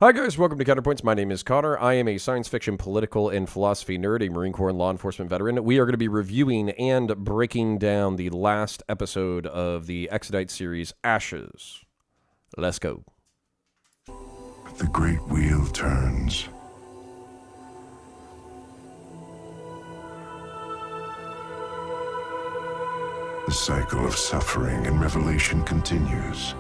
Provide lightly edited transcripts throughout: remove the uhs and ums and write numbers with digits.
Hi guys, welcome to Counterpoints. My name is Connor. I am a science fiction, political, and philosophy nerd, a Marine Corps and law enforcement veteran. We are going to be reviewing and breaking down the last episode of the Exodite series, Ashes. Let's go. The great wheel turns. The cycle of suffering and revelation continues.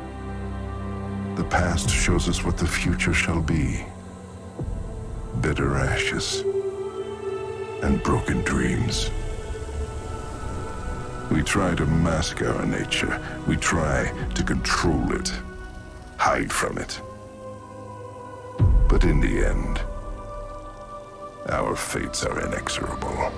The past shows us what the future shall be. Bitter ashes and broken dreams. We try to mask our nature. We try to control it, hide from it. But in the end, our fates are inexorable.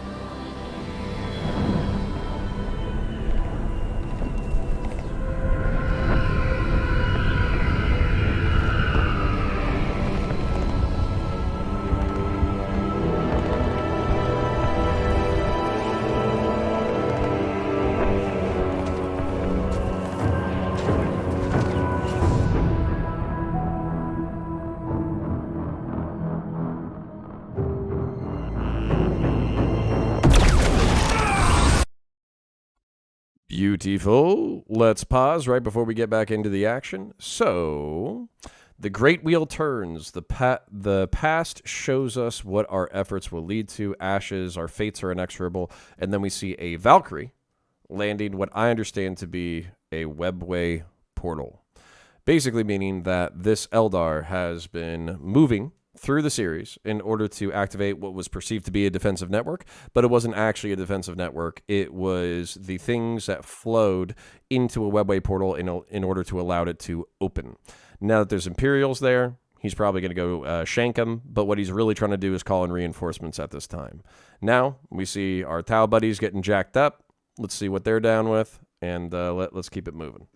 Beautiful. Let's pause right before we get back into the action. So, the great wheel turns. The past shows us what our efforts will lead to. Ashes, our fates are inexorable. And then we see a Valkyrie landing what I understand to be a webway portal. Basically meaning that this Eldar has been moving through the series in order to activate what was perceived to be a defensive network, but it wasn't actually a defensive network. It was the things that flowed into a webway portal in order to allow it to open. Now that there's Imperials there, he's probably going to go shank them, but what he's really trying to do is call in reinforcements at this time. Now we see our Tau buddies getting jacked up. Let's see what they're down with, and let's keep it moving.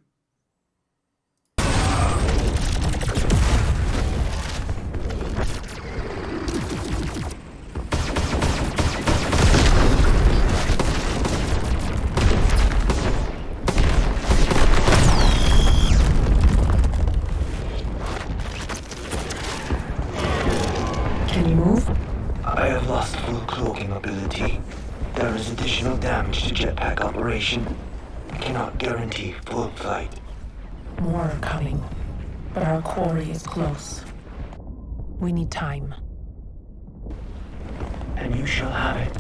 Can you move? I have lost full cloaking ability. There is additional damage to jetpack operation. I cannot guarantee full flight. More are coming, but our quarry is close. We need time. And you shall have it.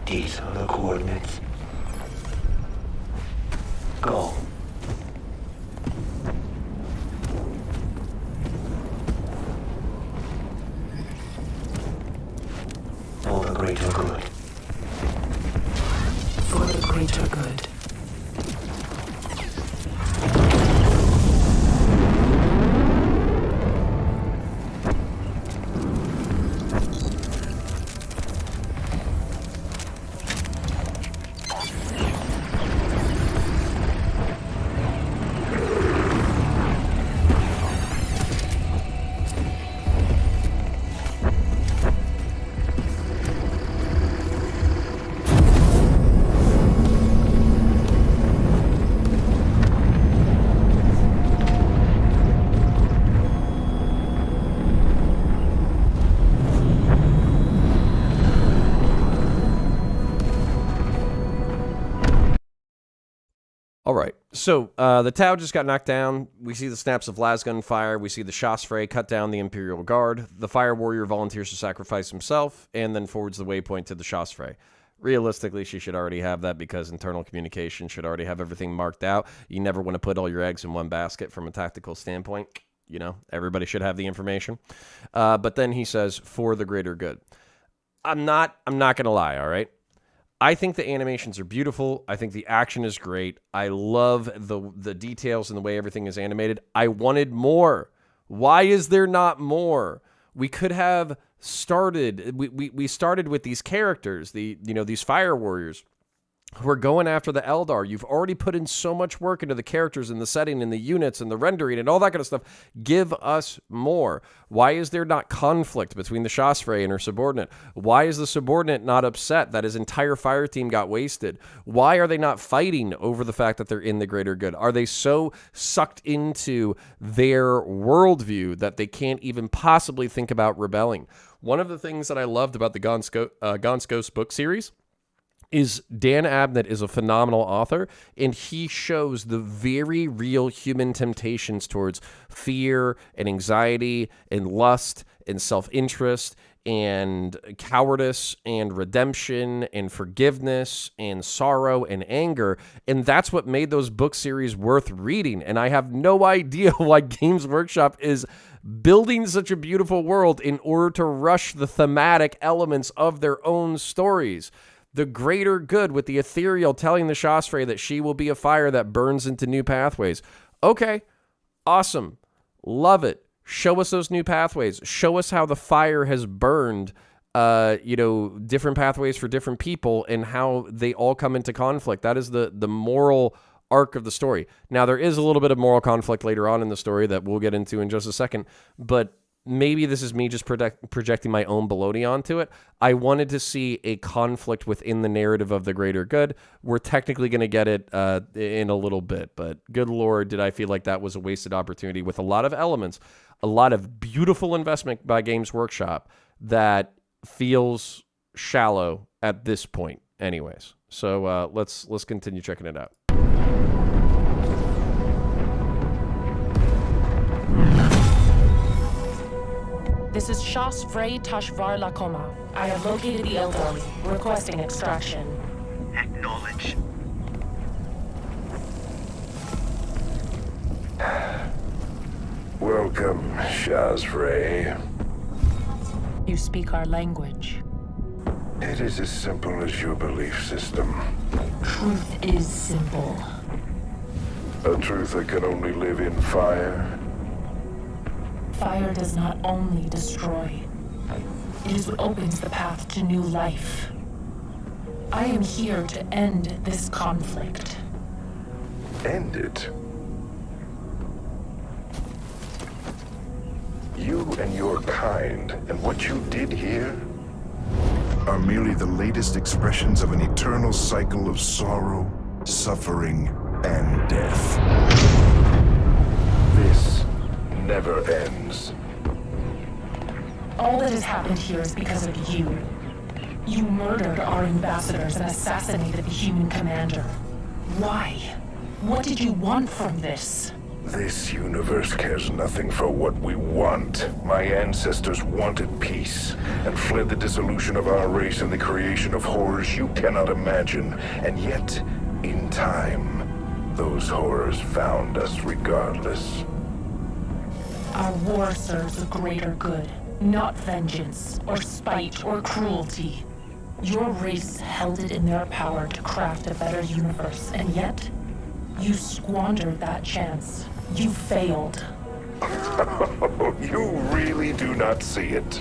These are the coordinates. Go. For the greater good. For the greater good. All right, so the Tau just got knocked down. We see the snaps of lasgun fire. We see the Chasfrey cut down the Imperial Guard. The Fire Warrior volunteers to sacrifice himself and then forwards the waypoint to the Chasfrey. Realistically, she should already have that because internal communication should already have everything marked out. You never want to put all your eggs in one basket from a tactical standpoint. You know, everybody should have the information. But then he says, for the greater good. I'm not going to lie, all right? I think the animations are beautiful. I think the action is great. I love the details and the way everything is animated. I wanted more. Why is there not more? We could have started. We started with these characters, these fire warriors, We're going after the Eldar. You've already put in so much work into the characters and the setting and the units and the rendering and all that kind of stuff. Give us more. Why is there not conflict between the Chasfrey and her subordinate? Why is the subordinate not upset that his entire fire team got wasted? Why are they not fighting over the fact that they're in the greater good? Are they so sucked into their worldview that they can't even possibly think about rebelling? One of the things that I loved about the Gaunt's Ghost book series is Dan Abnett is a phenomenal author, and he shows the very real human temptations towards fear and anxiety and lust and self-interest and cowardice and redemption and forgiveness and sorrow and anger. And that's what made those book series worth reading. And I have no idea why Games Workshop is building such a beautiful world in order to rush the thematic elements of their own stories. The greater good with the ethereal telling the Chasfrey that she will be a fire that burns into new pathways. Okay, awesome. Love it. Show us those new pathways. Show us how the fire has burned, different pathways for different people and how they all come into conflict. That is the moral arc of the story. Now, there is a little bit of moral conflict later on in the story that we'll get into in just a second, but maybe this is me just projecting my own baloney onto it. I wanted to see a conflict within the narrative of the greater good. We're technically going to get it in a little bit, but good Lord, did I feel like that was a wasted opportunity with a lot of elements, a lot of beautiful investment by Games Workshop that feels shallow at this point anyways. So let's continue checking it out. This is Chasfrey Tashvar Lakoma. I have located the Eldar, requesting extraction. Acknowledge. Welcome, Chasfrey. You speak our language. It is as simple as your belief system. Truth is simple. A truth that can only live in fire. Fire does not only destroy, it is what opens the path to new life. I am here to end this conflict. End it. You and your kind, and what you did here, are merely the latest expressions of an eternal cycle of sorrow, suffering, and death. This never ends. All that has happened here is because of you. You murdered our ambassadors and assassinated the human commander. Why? What did you want from this? This universe cares nothing for what we want. My ancestors wanted peace and fled the dissolution of our race and the creation of horrors you cannot imagine. And yet, in time, those horrors found us regardless. Our war serves a greater good, not vengeance, or spite, or cruelty. Your race held it in their power to craft a better universe, and yet, you squandered that chance. You failed. You really do not see it.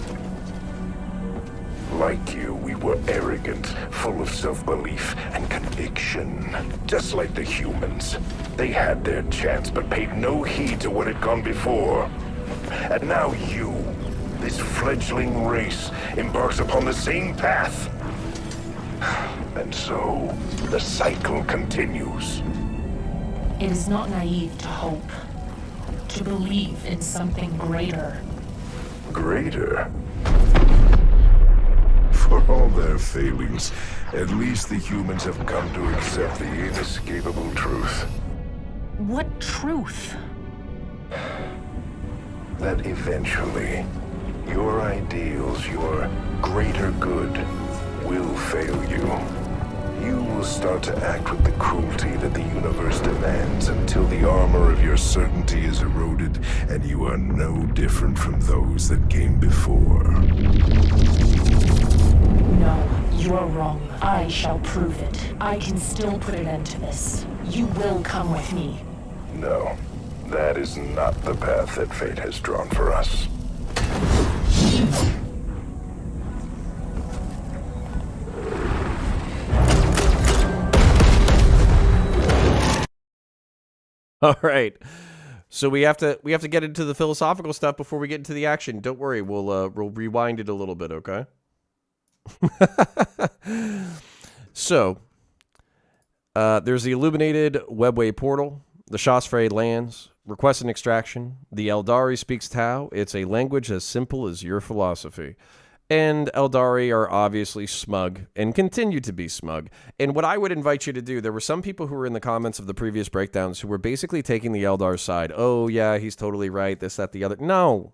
Like you, we were arrogant, full of self-belief and conviction. Just like the humans. They had their chance, but paid no heed to what had gone before. And now you, this fledgling race, embarks upon the same path. And so, the cycle continues. It is not naive to hope, to believe in something greater. Greater? For all their failings, at least the humans have come to accept the inescapable truth. What truth? That eventually, your ideals, your greater good, will fail you. You will start to act with the cruelty that the universe demands until the armor of your certainty is eroded and you are no different from those that came before. No, you are wrong. I shall prove it. I can still put an end to this. You will come with me. No, that is not the path that fate has drawn for us. All right. So we have to get into the philosophical stuff before we get into the action. Don't worry, we'll rewind it a little bit, okay? So, there's the illuminated webway portal. The Shasfrey lands, requests an extraction. The Eldari speaks Tau. It's a language as simple as your philosophy. And Eldari are obviously smug and continue to be smug. And what I would invite you to do, there were some people who were in the comments of the previous breakdowns who were basically taking the Eldar side. Oh, yeah, he's totally right, this, that, the other. No.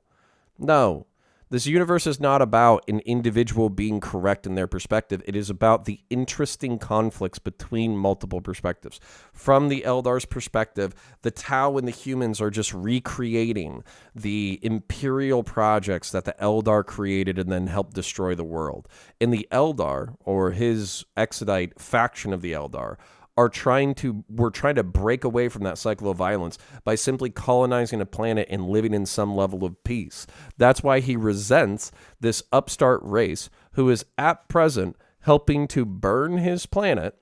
This universe is not about an individual being correct in their perspective. It is about the interesting conflicts between multiple perspectives. From the Eldar's perspective, the Tau and the humans are just recreating the imperial projects that the Eldar created and then helped destroy the world. And the Eldar, or his Exodite faction of the Eldar, we're trying to break away from that cycle of violence by simply colonizing a planet and living in some level of peace. That's why he resents this upstart race who is at present helping to burn his planet.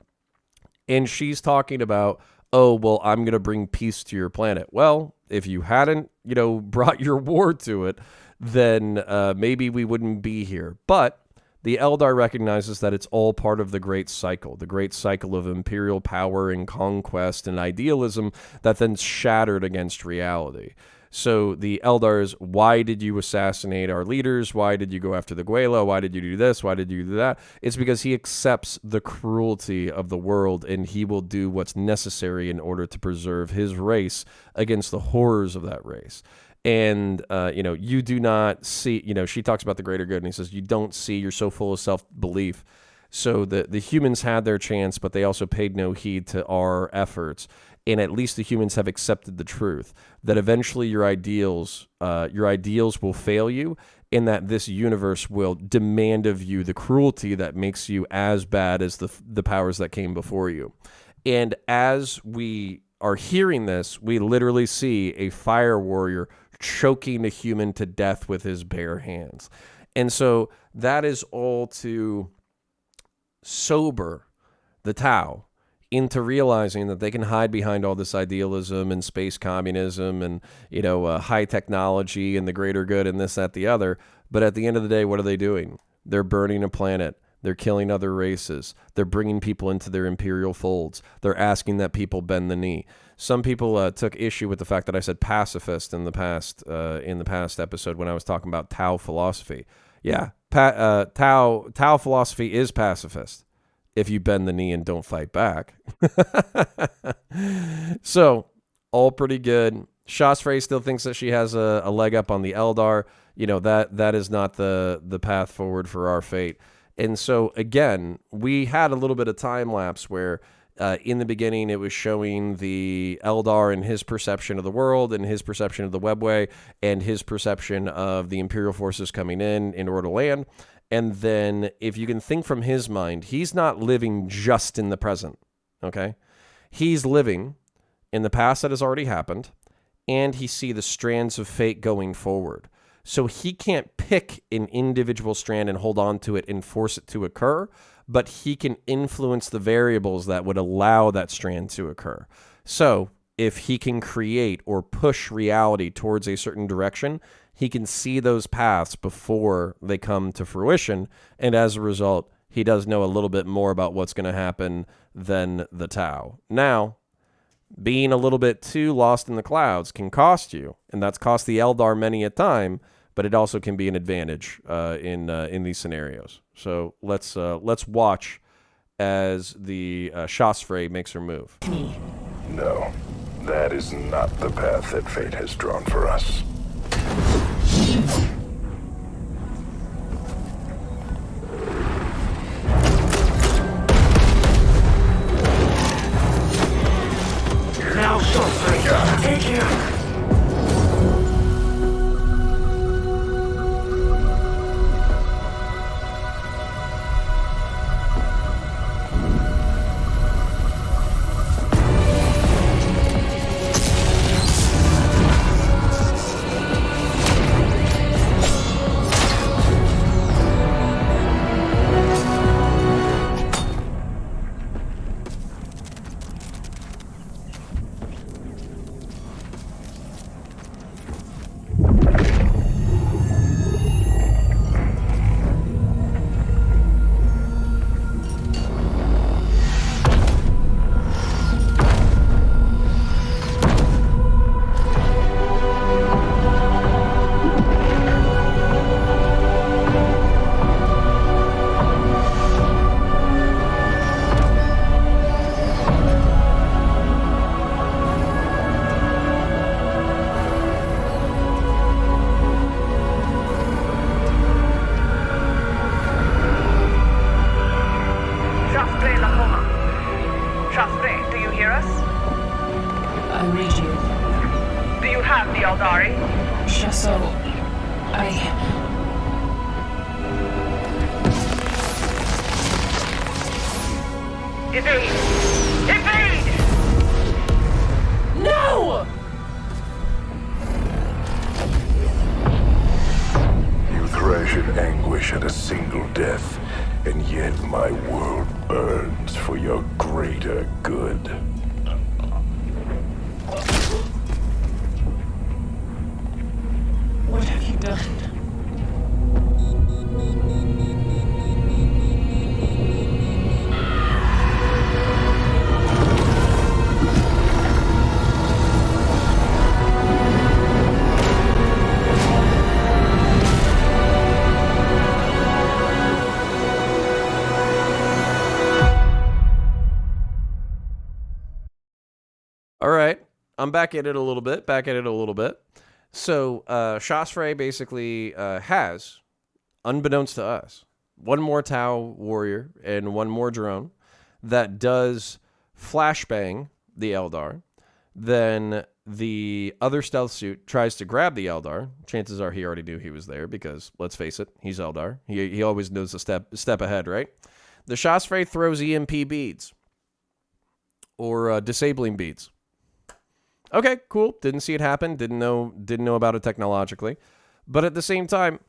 And she's talking about, oh, well, I'm going to bring peace to your planet. Well, if you hadn't, brought your war to it, then maybe we wouldn't be here. But the Eldar recognizes that it's all part of the great cycle of imperial power and conquest and idealism that then shattered against reality. So the Eldars, why did you assassinate our leaders? Why did you go after the Guela? Why did you do this? Why did you do that? It's because he accepts the cruelty of the world, and he will do what's necessary in order to preserve his race against the horrors of that race. And, you do not see, she talks about the greater good, and he says, you don't see, you're so full of self-belief. So the humans had their chance, but they also paid no heed to our efforts. And at least the humans have accepted the truth that eventually your ideals will fail you, and that this universe will demand of you the cruelty that makes you as bad as the powers that came before you. And as we are hearing this, we literally see a fire warrior choking a human to death with his bare hands. And so that is all to sober the Tau into realizing that they can hide behind all this idealism and space communism and, high technology and the greater good and this, that, the other. But at the end of the day, what are they doing? They're burning a planet. They're killing other races. They're bringing people into their imperial folds. They're asking that people bend the knee. Some people took issue with the fact that I said pacifist in the past episode when I was talking about Tau philosophy. Yeah, Tau philosophy is pacifist if you bend the knee and don't fight back. So, all pretty good. Shasfrey still thinks that she has a leg up on the Eldar. That is not the path forward for our fate. And so, again, we had a little bit of time lapse where in the beginning it was showing the Eldar and his perception of the world and his perception of the webway and his perception of the Imperial forces coming in order to land. And then if you can think from his mind, he's not living just in the present, okay? He's living in the past that has already happened, and he sees the strands of fate going forward. So he can't pick an individual strand and hold on to it and force it to occur, but he can influence the variables that would allow that strand to occur. So if he can create or push reality towards a certain direction, he can see those paths before they come to fruition. And as a result, he does know a little bit more about what's going to happen than the Tau. Now, being a little bit too lost in the clouds can cost you, and that's cost the Eldar many a time, but it also can be an advantage in these scenarios. So let's watch as the Shasfrey makes her move. No, that is not the path that fate has drawn for us. Now, Shasfrey, take him! have the Eldari. Just so Evade! Evade! No! You thrash in anguish at a single death, and yet my world burns for your greater good. What have you done? All right, I'm back at it a little bit. So, Shasfrey basically has, unbeknownst to us, one more Tau warrior and one more drone that does flashbang the Eldar. Then the other stealth suit tries to grab the Eldar. Chances are he already knew he was there because, let's face it, he's Eldar. He always knows a step ahead, right? The Shasfrey throws EMP beads or disabling beads. Okay, cool. Didn't see it happen. Didn't know about it technologically. But at the same time,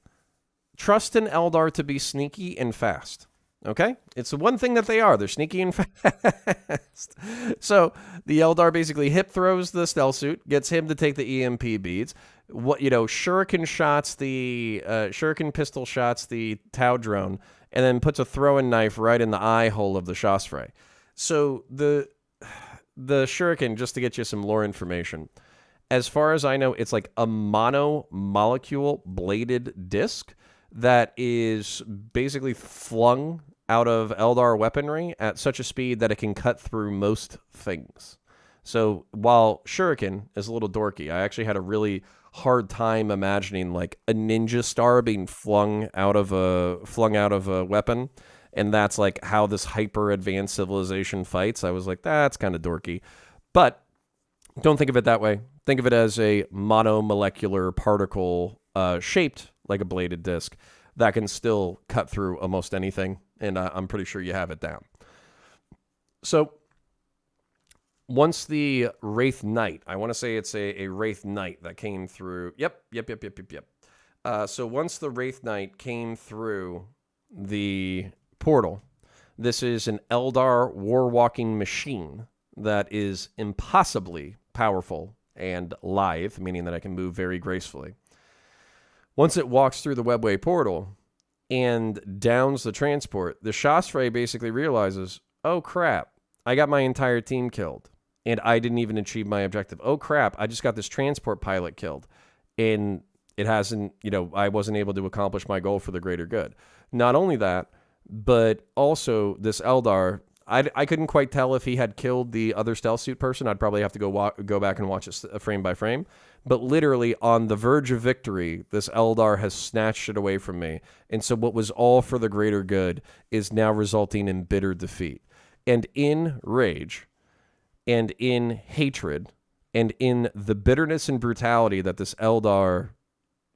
trust an Eldar to be sneaky and fast. Okay? It's the one thing that they are. They're sneaky and fast. So the Eldar basically hip throws the stealth suit, gets him to take the EMP beads. Shuriken pistol shots the Tau drone, and then puts a throwing knife right in the eye hole of the Shasfrey. So the Shuriken, just to get you some lore information, as far as I know, it's like a mono-molecule bladed disc that is basically flung out of Eldar weaponry at such a speed that it can cut through most things. So while Shuriken is a little dorky, I actually had a really hard time imagining like a ninja star being flung out of a weapon. And that's like how this hyper advanced civilization fights. I was like, that's kind of dorky. But don't think of it that way. Think of it as a monomolecular particle shaped like a bladed disc that can still cut through almost anything. And I'm pretty sure you have it down. So once the Wraith Knight, I want to say it's a Wraith Knight that came through. Yep. So once the Wraith Knight came through the portal, this is an Eldar war-walking machine that is impossibly powerful and lithe, meaning that I can move very gracefully. Once it walks through the webway portal and downs the transport, the Shasfrey basically realizes, oh crap, I got my entire team killed, and I didn't even achieve my objective. Oh crap, I just got this transport pilot killed, and it hasn't, I wasn't able to accomplish my goal for the greater good. Not only that, but also this Eldar, I couldn't quite tell if he had killed the other stealth suit person. I'd probably have to go back and watch it frame by frame. But literally on the verge of victory, this Eldar has snatched it away from me. And so what was all for the greater good is now resulting in bitter defeat. And in rage, and in hatred, and in the bitterness and brutality that this Eldar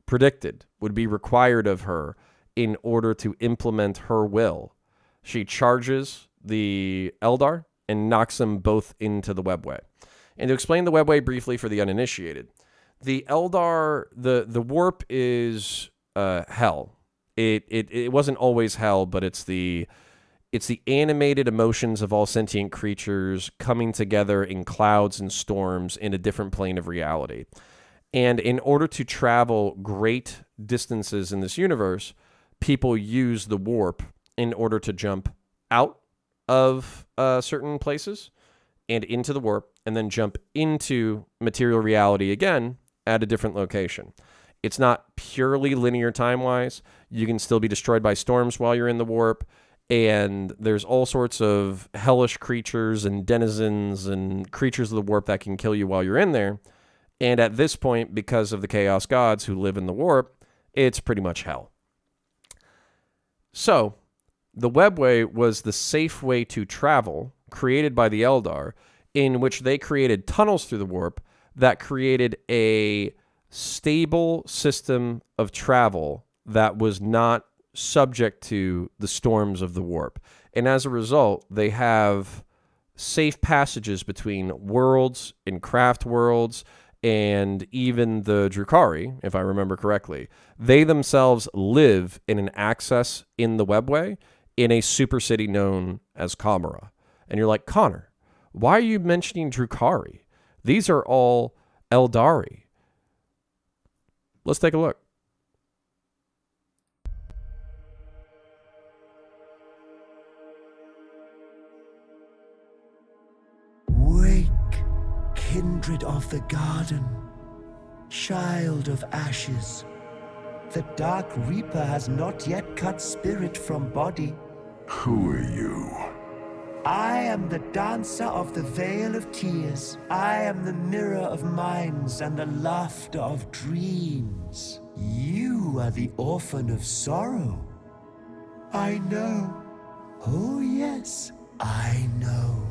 predicted would be required of her in order to implement her will, she charges the Eldar and knocks them both into the webway. And to explain the webway briefly for the uninitiated, the Eldar, the warp is hell. It wasn't always hell, but it's the animated emotions of all sentient creatures coming together in clouds and storms in a different plane of reality. And in order to travel great distances in this universe, people use the warp in order to jump out of certain places and into the warp, and then jump into material reality again at a different location. It's not purely linear time-wise. You can still be destroyed by storms while you're in the warp, and there's all sorts of hellish creatures and denizens and creatures of the warp that can kill you while you're in there. And at this point, because of the Chaos Gods who live in the warp, it's pretty much hell. So the webway was the safe way to travel created by the Eldar, in which they created tunnels through the warp that created a stable system of travel that was not subject to the storms of the warp. And as a result, they have safe passages between worlds and craft worlds, and even the Drukhari, if I remember correctly. They themselves live in an access in the webway in a super city known as Kamara. And you're like, Connor, why are you mentioning Drukhari? These are all Eldari. Let's take a look. Wake, kindred of the garden, child of ashes. The Dark Reaper has not yet cut spirit from body. Who are you? I am the dancer of the Veil of Tears. I am the mirror of minds and the laughter of dreams. You are the orphan of sorrow. I know. Oh yes, I know.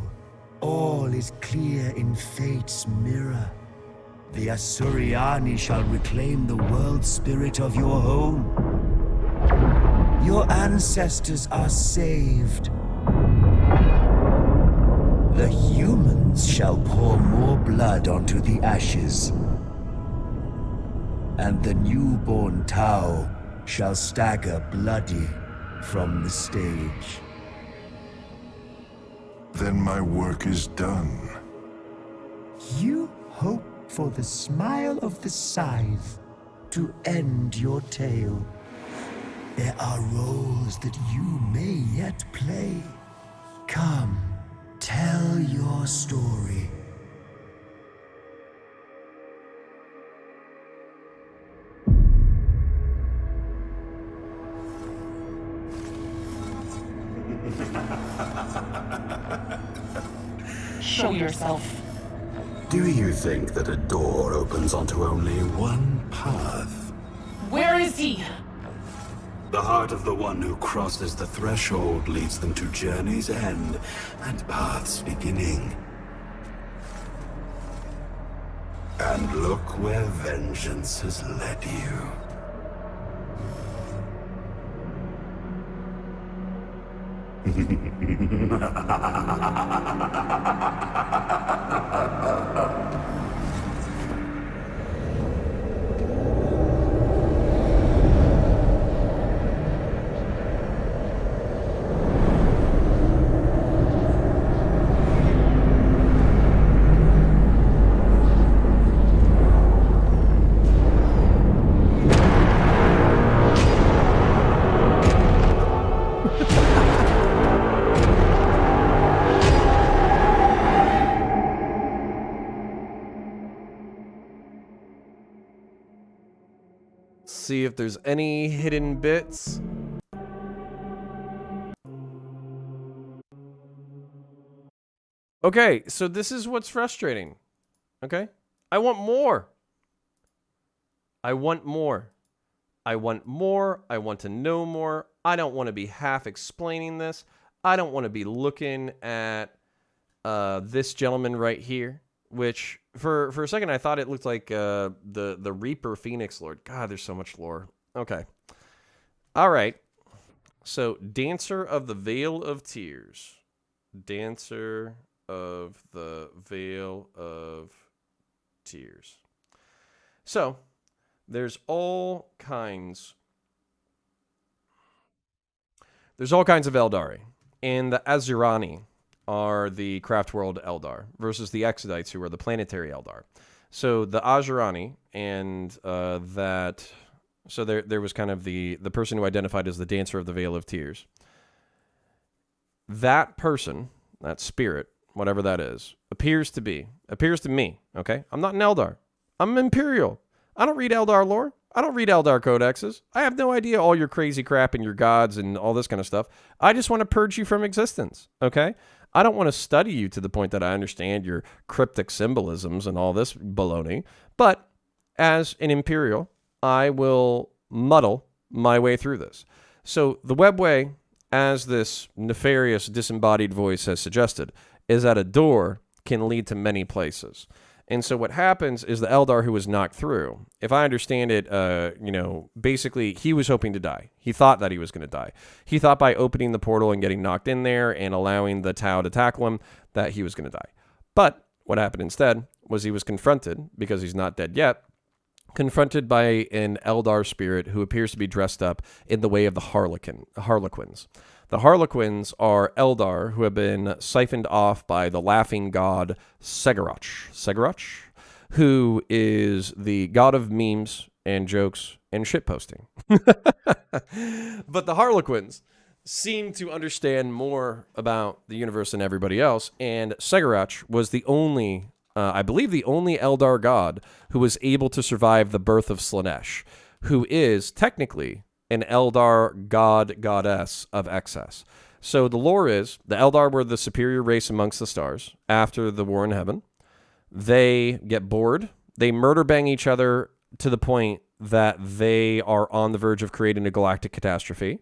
All is clear in fate's mirror. The Asuriani shall reclaim the world spirit of your home. Your ancestors are saved. The humans shall pour more blood onto the ashes. And the newborn Tau shall stagger bloody from the stage. Then my work is done. You hope for the smile of the scythe to end your tale. There are roles that you may yet play. Come, tell your story. Show yourself. Do you think that a door opens onto only one path? Where is he? The heart of the one who crosses the threshold leads them to journey's end and path's beginning. And look where vengeance has led you. See if there's any hidden bits. Okay, so this is what's frustrating. Okay? I want more. I want more. I want more. I want to know more. I don't want to be half explaining this. I don't want to be looking at this gentleman right here, which for a second I thought it looked like the Reaper Phoenix Lord. God, there's so much lore. Okay. All right. So, Dancer of the Veil of Tears. Dancer of the Veil of Tears. So, there's all kinds of Eldari. And the Azurani are the Craft World Eldar versus the Exodites, who are the planetary Eldar. So the Azurani and so there was kind of the person who identified as the Dancer of the Veil of Tears. That person, that spirit, whatever that is, appears to me, okay? I'm not an Eldar. I'm Imperial. I don't read Eldar lore. I don't read Eldar codexes. I have no idea all your crazy crap and your gods and all this kind of stuff. I just want to purge you from existence, okay? I don't want to study you to the point that I understand your cryptic symbolisms and all this baloney. But as an Imperial, I will muddle my way through this. So the webway, as this nefarious disembodied voice has suggested, is that a door can lead to many places. And so what happens is the Eldar who was knocked through, if I understand it, basically he was hoping to die. He thought that he was going to die. He thought by opening the portal and getting knocked in there and allowing the Tau to tackle him that he was going to die. But what happened instead was he was confronted, because he's not dead yet, confronted by an Eldar spirit who appears to be dressed up in the way of the Harlequins. The Harlequins are Eldar who have been siphoned off by the laughing god Segarac, who is the god of memes and jokes and shitposting. But the Harlequins seem to understand more about the universe than everybody else, and Segarac was the only, I believe the only Eldar god who was able to survive the birth of Slaanesh, who is technically an Eldar goddess of excess. So the lore is the Eldar were the superior race amongst the stars after the war in heaven. They get bored. They murder bang each other to the point that they are on the verge of creating a galactic catastrophe.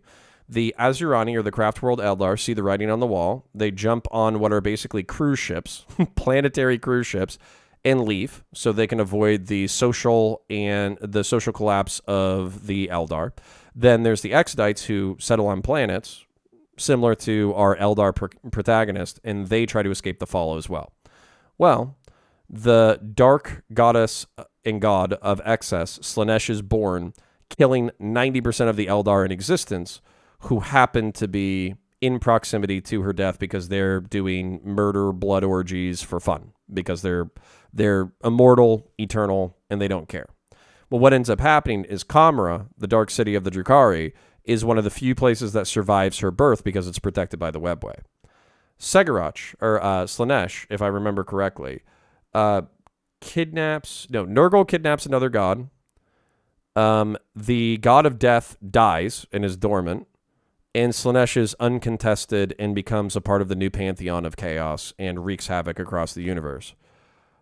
The Azurani, or the Craft World Eldar, see the writing on the wall. They jump on what are basically cruise ships, planetary cruise ships, and leave so they can avoid the social collapse of the Eldar. Then there's the Exodites who settle on planets, similar to our Eldar protagonist, and they try to escape the fall as well. Well, the dark goddess and god of excess, Slaanesh, is born, killing 90% of the Eldar in existence, who happen to be in proximity to her death because they're doing murder blood orgies for fun, because they're immortal, eternal, and they don't care. Well, what ends up happening is Kamra, the dark city of the Drukhari, is one of the few places that survives her birth because it's protected by the webway. Segarac, or Slaanesh, if I remember correctly, Nurgle kidnaps another god. The god of death dies and is dormant, and Slaanesh is uncontested and becomes a part of the new pantheon of chaos and wreaks havoc across the universe.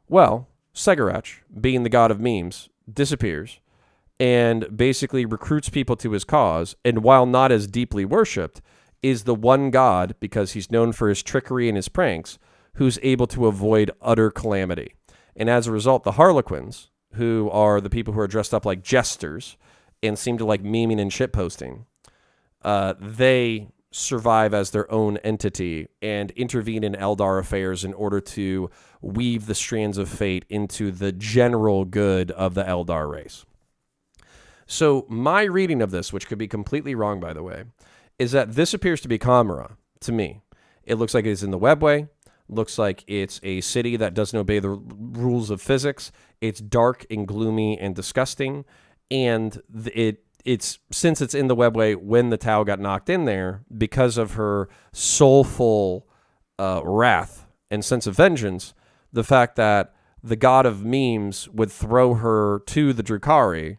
Well, Segarac, being the god of memes, disappears and basically recruits people to his cause, and while not as deeply worshipped, is the one god, because he's known for his trickery and his pranks, who's able to avoid utter calamity. And as a result, the Harlequins, who are the people who are dressed up like jesters and seem to like memeing and shitposting, they survive as their own entity and intervene in Eldar affairs in order to weave the strands of fate into the general good of the Eldar race. So my reading of this, which could be completely wrong, by the way, is that this appears to be Kamra to me. It looks like it's in the webway. Looks like it's a city that doesn't obey the rules of physics. It's dark and gloomy and disgusting. And it's since it's in the webway when the Tau got knocked in there, because of her soulful wrath and sense of vengeance, the fact that the god of memes would throw her to the Drukhari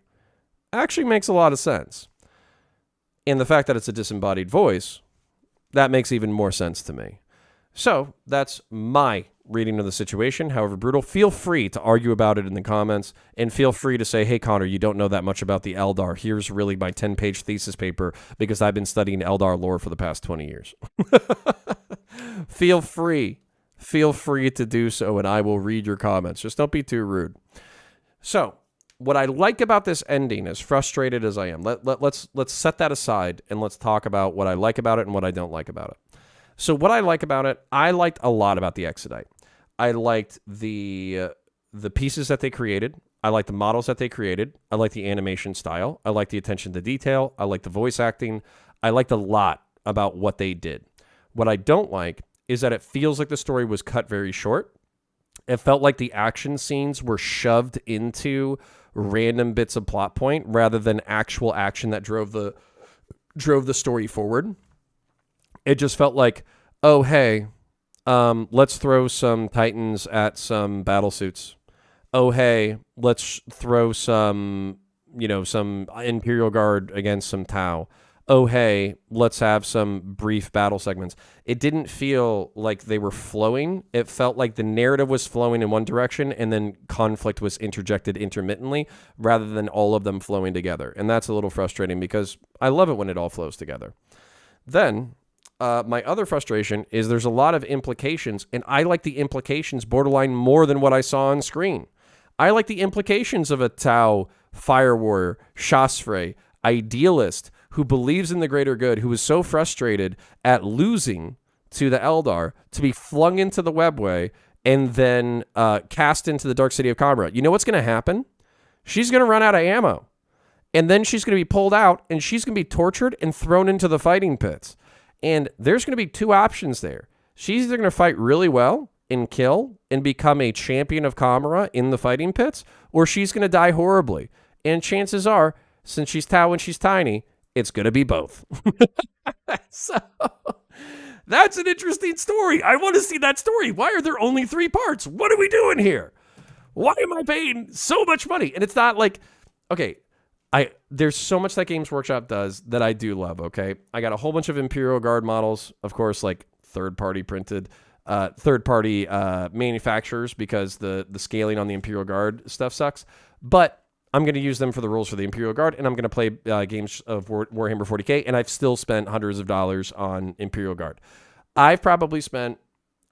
actually makes a lot of sense. And the fact that it's a disembodied voice, that makes even more sense to me. So that's my reading of the situation. However brutal, feel free to argue about it in the comments, and feel free to say, hey, Connor, you don't know that much about the Eldar. Here's really my 10-page thesis paper because I've been studying Eldar lore for the past 20 years. Feel free to do so, and I will read your comments. Just don't be too rude. So what I like about this ending, as frustrated as I am, let's set that aside and let's talk about what I like about it and what I don't like about it. So what I like about it, I liked a lot about the Exodite. I liked the pieces that they created. I liked the models that they created. I liked the animation style. I liked the attention to detail. I liked the voice acting. I liked a lot about what they did. What I don't like is that it feels like the story was cut very short. It felt like the action scenes were shoved into random bits of plot point rather than actual action that drove the story forward. It just felt like, oh, hey, let's throw some Titans at some battle suits. Oh, hey, let's throw some Imperial Guard against some Tau. Oh, hey, let's have some brief battle segments. It didn't feel like they were flowing. It felt like the narrative was flowing in one direction and then conflict was interjected intermittently rather than all of them flowing together. And that's a little frustrating because I love it when it all flows together. Then my other frustration is there's a lot of implications, and I like the implications borderline more than what I saw on screen. I like the implications of a Tau fire warrior, Shasfrey, idealist, who believes in the greater good, who is so frustrated at losing to the Eldar to be flung into the webway and then cast into the Dark City of Kamra. You know what's going to happen? She's going to run out of ammo. And then she's going to be pulled out, and she's going to be tortured and thrown into the fighting pits. And there's going to be two options there. She's either going to fight really well and kill and become a champion of Kamara in the fighting pits, or she's going to die horribly. And chances are, since she's Tau and she's tiny, it's going to be both. So that's an interesting story. I want to see that story. Why are there only 3 parts? What are we doing here? Why am I paying so much money? And it's not like, okay, there's so much that Games Workshop does that I do love, okay? I got a whole bunch of Imperial Guard models, of course, like third-party printed, third-party manufacturers, because the scaling on the Imperial Guard stuff sucks. But I'm going to use them for the rules for the Imperial Guard, and I'm going to play games of Warhammer 40K, and I've still spent hundreds of dollars on Imperial Guard. I've probably spent,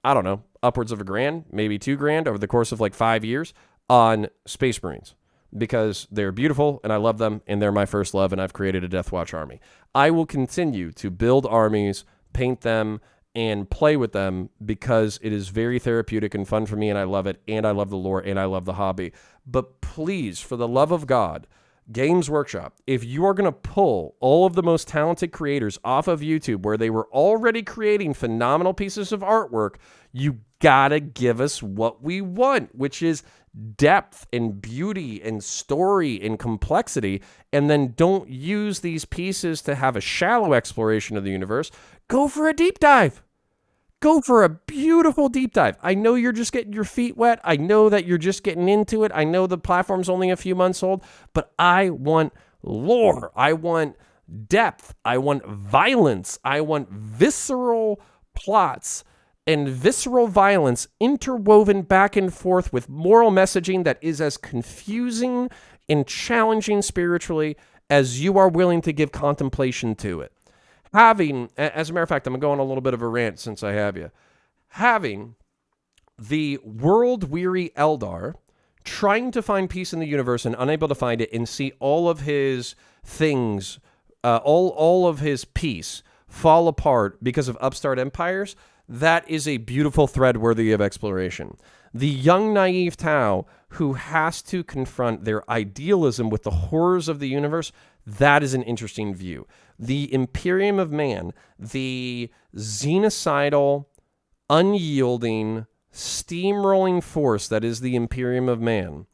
I don't know, upwards of $1,000, maybe $2,000 over the course of like 5 years on Space Marines, because they're beautiful and I love them and they're my first love, and I've created a Death Watch army. I will continue to build armies, paint them, and play with them because it is very therapeutic and fun for me, and I love it, and I love the lore, and I love the hobby. But please, for the love of God, Games Workshop, if you are going to pull all of the most talented creators off of YouTube where they were already creating phenomenal pieces of artwork, you gotta give us what we want, which is depth and beauty and story and complexity, and then don't use these pieces to have a shallow exploration of the universe. Go for a deep dive. Go for a beautiful deep dive. I know you're just getting your feet wet. I know that you're just getting into it. I know the platform's only a few months old, but I want lore. I want depth. I want violence. I want visceral plots and visceral violence interwoven back and forth with moral messaging that is as confusing and challenging spiritually as you are willing to give contemplation to it. Having, as a matter of fact, I'm going on a little bit of a rant since I have you. Having the world-weary Eldar trying to find peace in the universe and unable to find it, and see all of his things, all of his peace fall apart because of upstart empires, that is a beautiful thread worthy of exploration. The young, naive Tau who has to confront their idealism with the horrors of the universe, that is an interesting view. The Imperium of Man, the xenocidal, unyielding, steamrolling force that is the Imperium of Man,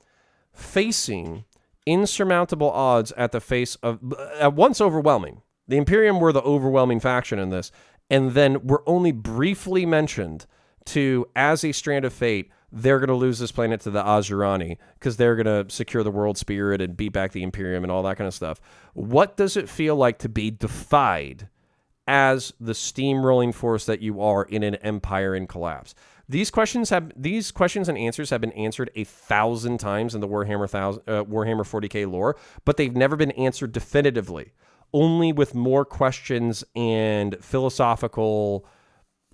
facing insurmountable odds at the face of, at once overwhelming. The Imperium were the overwhelming faction in this, and then were only briefly mentioned to, as a strand of fate, they're going to lose this planet to the Azurani because they're going to secure the world spirit and beat back the Imperium and all that kind of stuff. What does it feel like to be defied as the steamrolling force that you are in an empire in collapse? These questions and answers have been answered 1,000 times in the Warhammer 40K lore, but they've never been answered definitively. Only with more questions and philosophical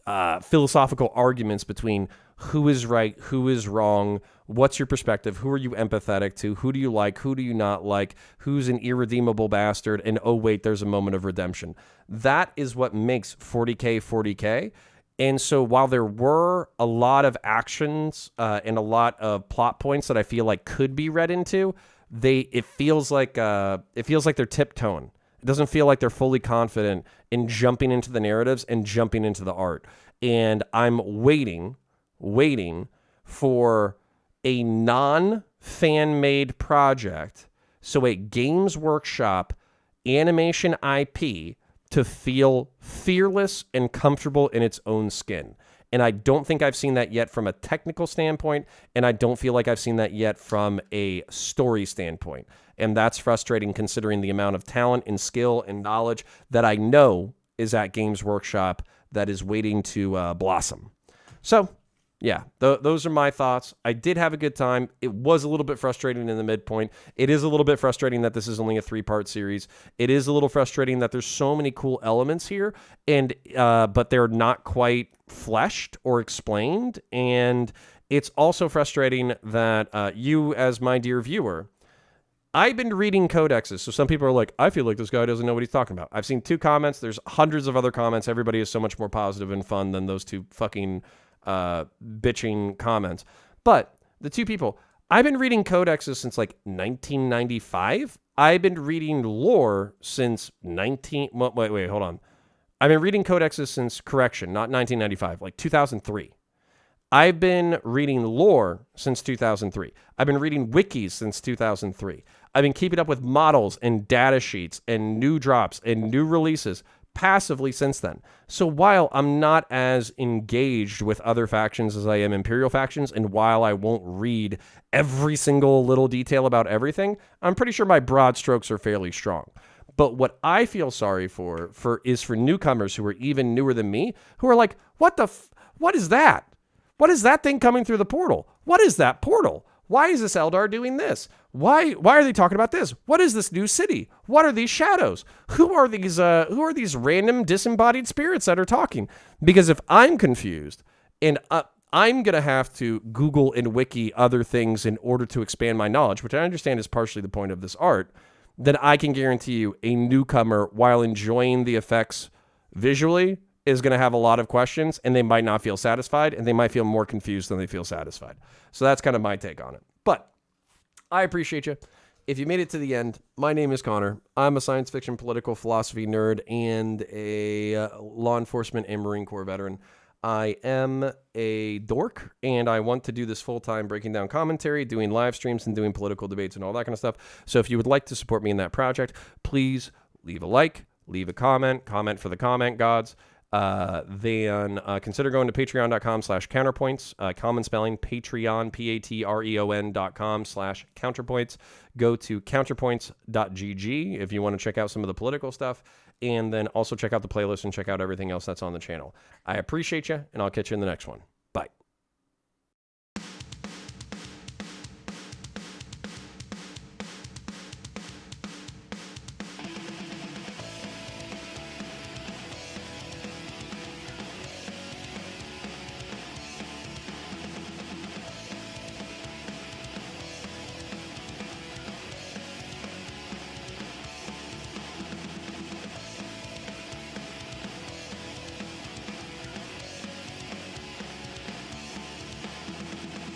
arguments between who is right, who is wrong, what's your perspective, who are you empathetic to, who do you like, who do you not like, who's an irredeemable bastard, and oh wait, there's a moment of redemption. That is what makes 40K 40K. And so while there were a lot of actions and a lot of plot points that I feel like could be read into, it feels like they're tiptoeing. It doesn't feel like they're fully confident in jumping into the narratives and jumping into the art. And I'm waiting for a non-fan-made project, so a Games Workshop animation IP to feel fearless and comfortable in its own skin. And I don't think I've seen that yet from a technical standpoint, and I don't feel like I've seen that yet from a story standpoint. And that's frustrating considering the amount of talent and skill and knowledge that I know is at Games Workshop that is waiting to blossom. So Yeah, those are my thoughts. I did have a good time. It was a little bit frustrating in the midpoint. It is a little bit frustrating that this is only a 3-part series. It is a little frustrating that there's so many cool elements here, and but they're not quite fleshed or explained. And it's also frustrating that you, as my dear viewer, I've been reading codexes. So some people are like, I feel like this guy doesn't know what he's talking about. I've seen 2 comments. There's hundreds of other comments. Everybody is so much more positive and fun than those 2 fucking bitching comments. But the 2 people, I've been reading codexes since like 1995. I've been reading lore since wait, hold on. I've been reading codexes since, correction, not 1995, like 2003. I've been reading lore since 2003. I've been reading wikis since 2003. I've been keeping up with models and data sheets and new drops and new releases passively since then. So while I'm not as engaged with other factions as I am Imperial factions, and while I won't read every single little detail about everything, I'm pretty sure my broad strokes are fairly strong. But what I feel sorry for is for newcomers who are even newer than me, who are like, what is that? What is that thing coming through the portal? What is that portal? Why is this Eldar doing this? Why are they talking about this? What is this new city? What are these shadows? Who are these random disembodied spirits that are talking? Because if I'm confused and I'm going to have to Google and wiki other things in order to expand my knowledge, which I understand is partially the point of this art, then I can guarantee you a newcomer, while enjoying the effects visually, is going to have a lot of questions, and they might not feel satisfied, and they might feel more confused than they feel satisfied. So that's kind of my take on it. But I appreciate you. If you made it to the end, my name is Connor. I'm a science fiction political philosophy nerd and a law enforcement and Marine Corps veteran. I am a dork, and I want to do this full-time, breaking down commentary, doing live streams, and doing political debates and all that kind of stuff. So if you would like to support me in that project, please leave a like, leave a comment for the comment gods. Then consider going to patreon.com/counterpoints, common spelling, Patreon, patreon.com/counterpoints. Go to counterpoints.gg if you want to check out some of the political stuff, and then also check out the playlist and check out everything else that's on the channel. I appreciate you, and I'll catch you in the next one.